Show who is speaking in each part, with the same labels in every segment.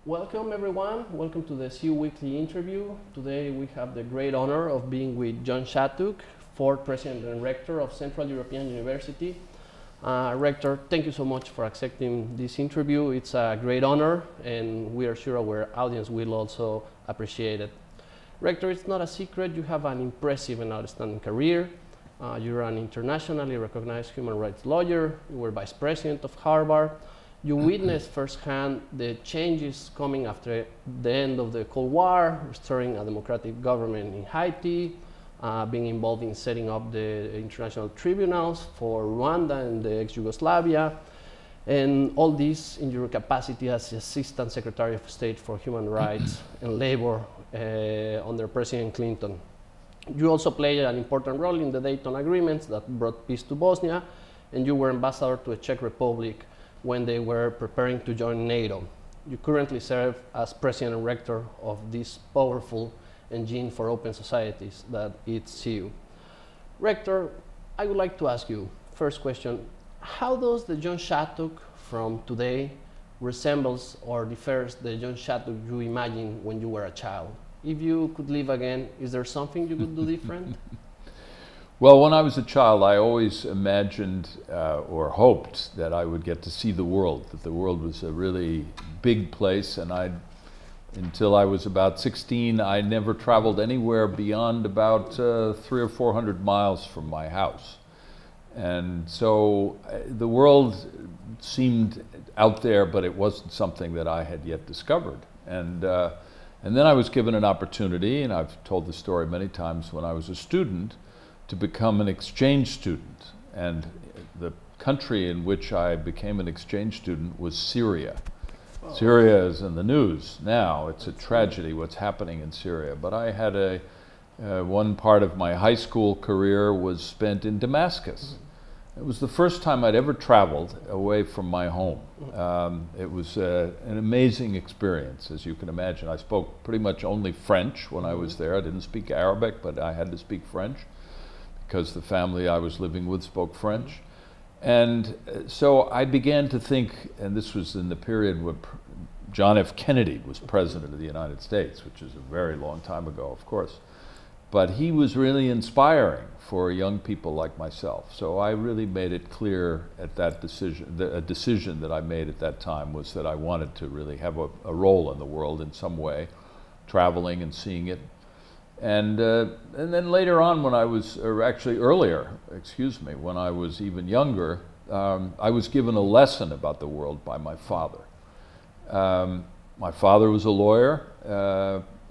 Speaker 1: Welcome everyone, welcome to the CEU Weekly Interview. Today we have the great honor of being with John Shattuck, fourth President and Rector of Central European University. Rector, thank you so much for accepting this interview. It's a great honor and we are sure our audience will also appreciate it. Rector, it's not a secret, you have an impressive and outstanding career. You're an internationally recognized human rights lawyer, you were Vice President of Harvard. You witnessed firsthand the changes coming after the end of the Cold War, restoring a democratic government in Haiti, being involved in setting up the international tribunals for Rwanda and the ex-Yugoslavia, and all this in your capacity as Assistant Secretary of State for Human Rights and Labor under President Clinton. You also played an important role in the Dayton Agreements that brought peace to Bosnia, and you were ambassador to the Czech Republic when they were preparing to join NATO. You currently serve as President and Rector of this powerful engine for open societies that is CEU. Rector, I would like to ask you, first question, how does the John Shattuck from today resembles or differs the John Shattuck you imagined when you were a child? If you could live again, is there something you could do different?
Speaker 2: Well, when I was a child, I always imagined or hoped that I would get to see the world, that the world was a really big place, and until I was about 16, I never traveled anywhere beyond about 300 or 400 miles from my house. And so the world seemed out there, but it wasn't something that I had yet discovered. And then I was given an opportunity, and I've told the story many times, when I was a student, to become an exchange student. And the country in which I became an exchange student was Syria. Oh. Syria is in the news now. It's a tragedy what's happening in Syria. But I had one part of my high school career was spent in Damascus. It was the first time I'd ever traveled away from my home. It was an amazing experience, as you can imagine. I spoke pretty much only French when I was there. I didn't speak Arabic, but I had to speak French, because the family I was living with spoke French. And so I began to think, and this was in the period when John F. Kennedy was President of the United States, which is a very long time ago, of course. But he was really inspiring for young people like myself. So I really made it clear at that decision, a decision that I made at that time was that I wanted to really have a role in the world in some way, traveling and seeing it. And then later on, when I was, or actually earlier, excuse me, when I was even younger, I was given a lesson about the world by my father. My father was a lawyer,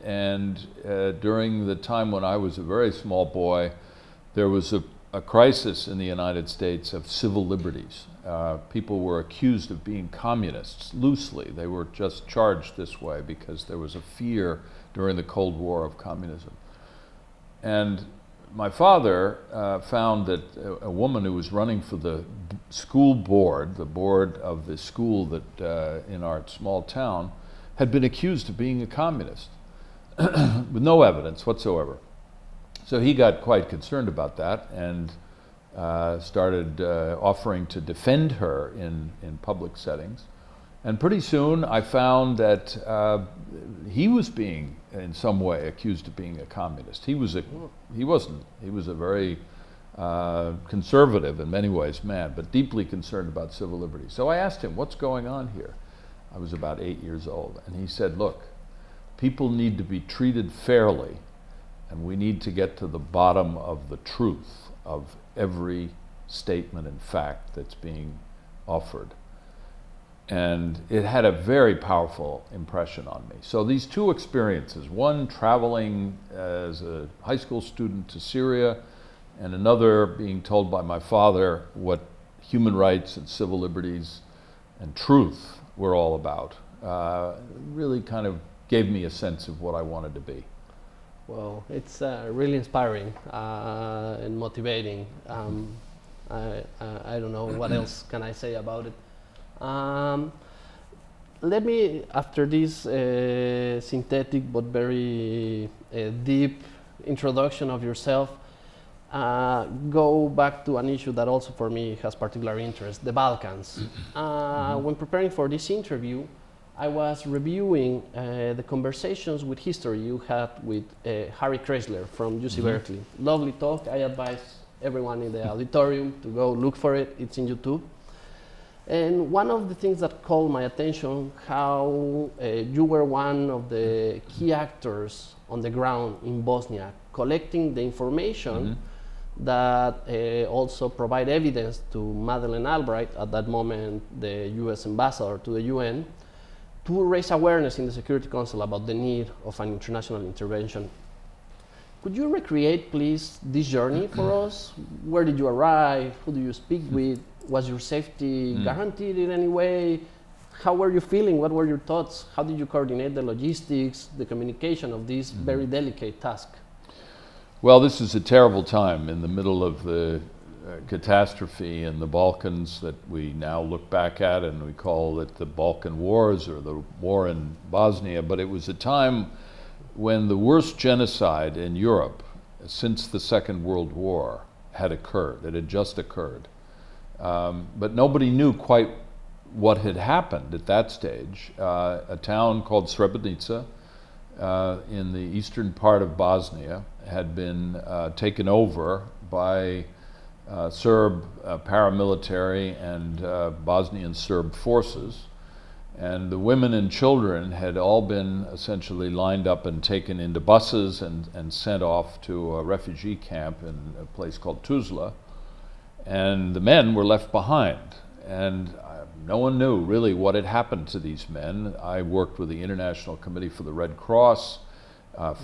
Speaker 2: and during the time when I was a very small boy, there was a crisis in the United States of civil liberties. People were accused of being communists, loosely. They were just charged this way because there was a fear during the Cold War of communism. And my father found that a woman who was running for the school board, the board of the school that in our small town, had been accused of being a communist with no evidence whatsoever. So he got quite concerned about that and started offering to defend her in public settings. And pretty soon I found that he was being, in some way, accused of being a communist. He wasn't. He was a very conservative, in many ways, man, but deeply concerned about civil liberty. So I asked him, what's going on here? I was about 8 years old. And he said, look, people need to be treated fairly, and we need to get to the bottom of the truth of every statement and fact that's being offered. And it had a very powerful impression on me. So these two experiences, one traveling as a high school student to Syria, and another being told by my father what human rights and civil liberties and truth were all about, really kind of gave me a sense of what I wanted to be.
Speaker 1: Well, it's really inspiring and motivating. I don't know what else can I say about it. Let me, after this synthetic but very deep introduction of yourself, go back to an issue that also for me has particular interest, the Balkans. When preparing for this interview, I was reviewing the conversations with history you had with Harry Chrysler from UC Berkeley. Lovely talk. I advise everyone in the auditorium to go look for it. It's in YouTube. And one of the things that called my attention, how you were one of the key actors on the ground in Bosnia, collecting the information that also provide evidence to Madeleine Albright, at that moment the US ambassador to the UN, to raise awareness in the Security Council about the need of an international intervention. Could you recreate, please, this journey for us? Where did you arrive? Who do you speak with? Was your safety guaranteed in any way? How were you feeling? What were your thoughts? How did you coordinate the logistics, the communication of this very delicate task?
Speaker 2: Well, this is a terrible time in the middle of the catastrophe in the Balkans that we now look back at, and we call it the Balkan Wars or the war in Bosnia. But it was a time when the worst genocide in Europe since the Second World War had occurred. It had just occurred. But nobody knew quite what had happened at that stage. A town called Srebrenica in the eastern part of Bosnia had been taken over by Serb paramilitary and Bosnian Serb forces. And the women and children had all been essentially lined up and taken into buses and sent off to a refugee camp in a place called Tuzla. And the men were left behind. And no one knew really what had happened to these men. I worked with the International Committee for the Red Cross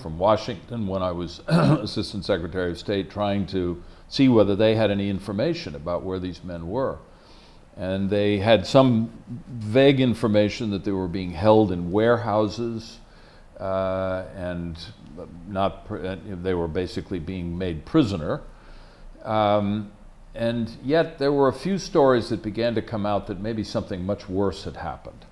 Speaker 2: from Washington when I was Assistant Secretary of State, trying to see whether they had any information about where these men were. And they had some vague information that they were being held in warehouses and they were basically being made prisoner. And yet there were a few stories that began to come out that maybe something much worse had happened.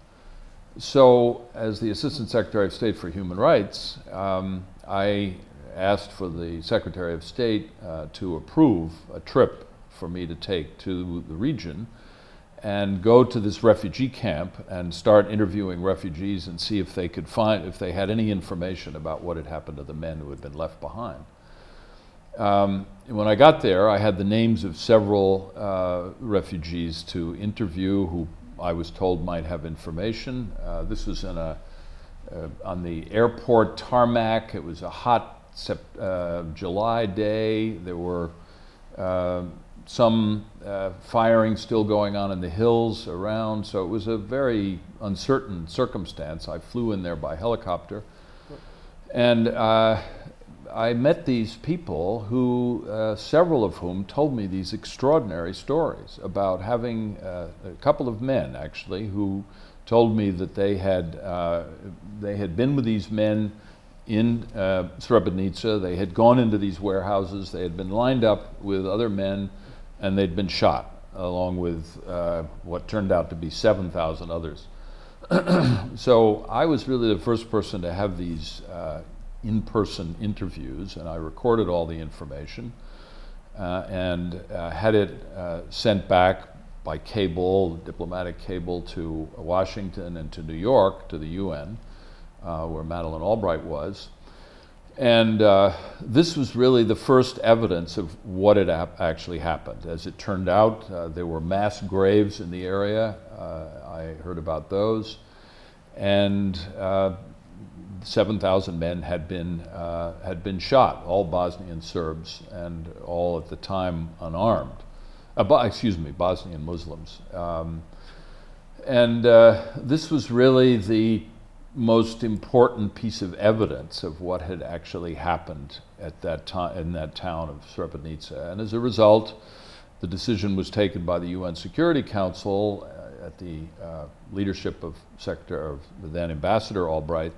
Speaker 2: So as the Assistant Secretary of State for Human Rights, I asked for the Secretary of State to approve a trip for me to take to the region and go to this refugee camp and start interviewing refugees and see if they could find, if they had any information about what had happened to the men who had been left behind. When I got there, I had the names of several refugees to interview who I was told might have information. This was in on the airport tarmac. It was a hot July day. There were some firing still going on in the hills around, so it was a very uncertain circumstance. I flew in there by helicopter, and I met these people who, several of whom told me these extraordinary stories about having a couple of men actually who told me that they had been with these men in Srebrenica. They had gone into these warehouses. They had been lined up with other men, and they'd been shot along with what turned out to be 7,000 others. So I was really the first person to have these in-person interviews, and I recorded all the information and had it sent back by cable, diplomatic cable, to Washington and to New York, to the UN, where Madeleine Albright was. And this was really the first evidence of what had actually happened. As it turned out, there were mass graves in the area. I heard about those. And 7,000 men had been shot, all Bosnian Serbs, and all at the time unarmed. Bosnian Muslims. This was really the most important piece of evidence of what had actually happened at that time in that town of Srebrenica. And as a result, the decision was taken by the UN Security Council at the leadership of the then Ambassador Albright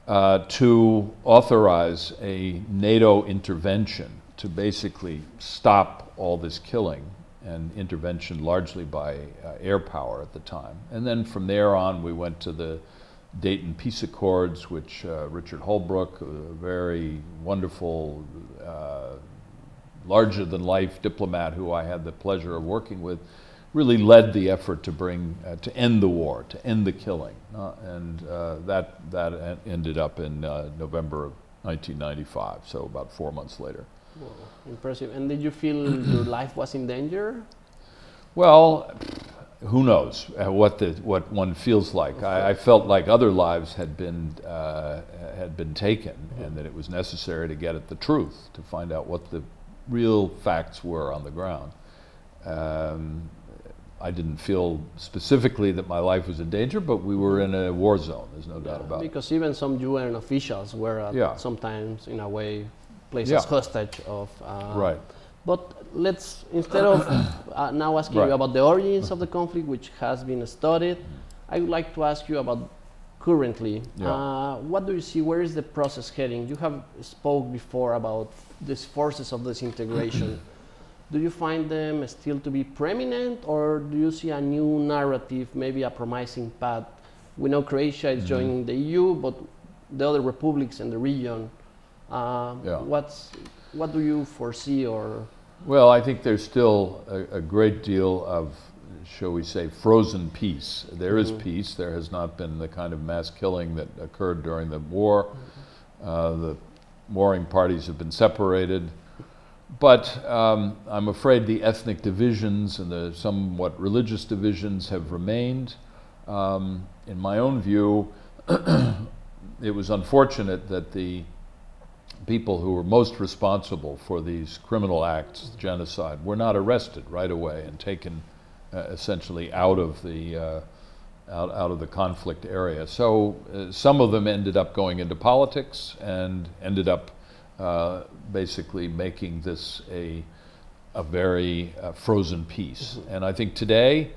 Speaker 2: to authorize a NATO intervention to basically stop all this killing, and intervention largely by air power at the time. And then from there on, we went to the Dayton Peace Accords, which Richard Holbrooke, a very wonderful, larger-than-life diplomat who I had the pleasure of working with, really led the effort to bring, to end the war, to end the killing. And that ended up in November of 1995, so about 4 months later.
Speaker 1: Wow, impressive. And did you feel your life was in danger?
Speaker 2: Well, who knows what one feels like. I felt like other lives had been taken, and that it was necessary to get at the truth, to find out what the real facts were on the ground. I didn't feel specifically that my life was in danger, but we were in a war zone, there's no doubt about it.
Speaker 1: Because even some UN officials were sometimes, in a way, placed as hostage of...
Speaker 2: Right.
Speaker 1: But let's, instead of now asking you about the origins of the conflict, which has been studied, I would like to ask you about currently. What do you see, where is the process heading? You have spoke before about these forces of disintegration. Do you find them still to be preeminent, or do you see a new narrative, maybe a promising path? We know Croatia is joining the EU, but the other republics in the region, what do you foresee? Or
Speaker 2: well, I think there's still a great deal of, shall we say, frozen peace. There is peace. There has not been the kind of mass killing that occurred during the war. The warring parties have been separated. But I'm afraid the ethnic divisions and the somewhat religious divisions have remained. In my own view, it was unfortunate that the people who were most responsible for these criminal acts, genocide, were not arrested right away and taken essentially out of the conflict area. So some of them ended up going into politics and ended up basically making this a very frozen peace. And I think today,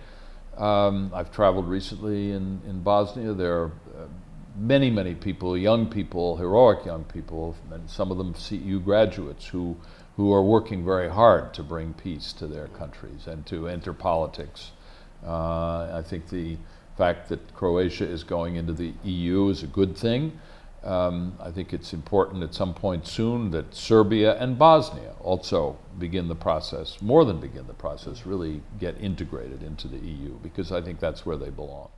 Speaker 2: I've traveled recently in Bosnia. There are many people, young people, heroic young people, and some of them CEU graduates who are working very hard to bring peace to their countries and to enter politics. I think the fact that Croatia is going into the EU is a good thing. I think it's important at some point soon that Serbia and Bosnia also begin the process, more than begin the process, really get integrated into the EU, because I think that's where they belong.